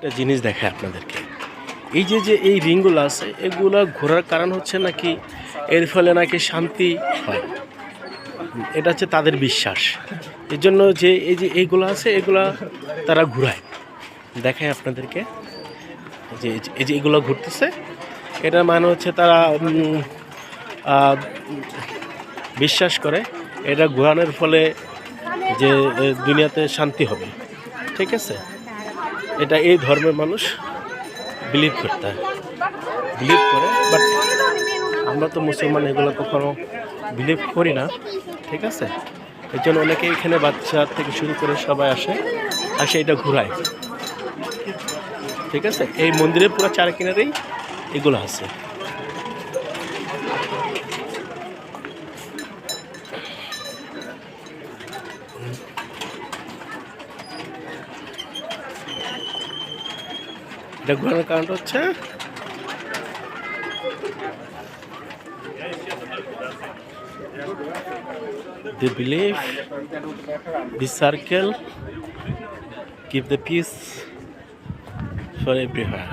একটা জিনিস দেখায় আপনাদেরকে। এই যে যে এই রিংগুলো আছে এগুলো ঘোরার কারণ হচ্ছে নাকি এর ফলে নাকি শান্তি হয়, এটা হচ্ছে তাদের বিশ্বাস। এর জন্য যে এই যে এইগুলো আছে এগুলা তারা ঘুরায়, দেখায় আপনাদেরকে যে এই যে এগুলো ঘুরতেছে, এটা মানে হচ্ছে তারা বিশ্বাস করে এটা ঘোরানোর ফলে যে দুনিয়াতে শান্তি হবে। ঠিক আছে, এটা এই ধর্মের মানুষ বিলিভ করে, বাট আমরা তো মুসলমান, এগুলো কখনো বিলিভ করি না। ঠিক আছে, এর জন্য অনেকে এখানে বাচ্চা থেকে শুরু করে সবাই আসে এটা ঘুরায়। ঠিক আছে, এই মন্দিরের পুরো চার কিনারেই এগুলো আছে। এটা ঘোরানোর কারণটা হচ্ছে they believe this circle give the peace for everywhere.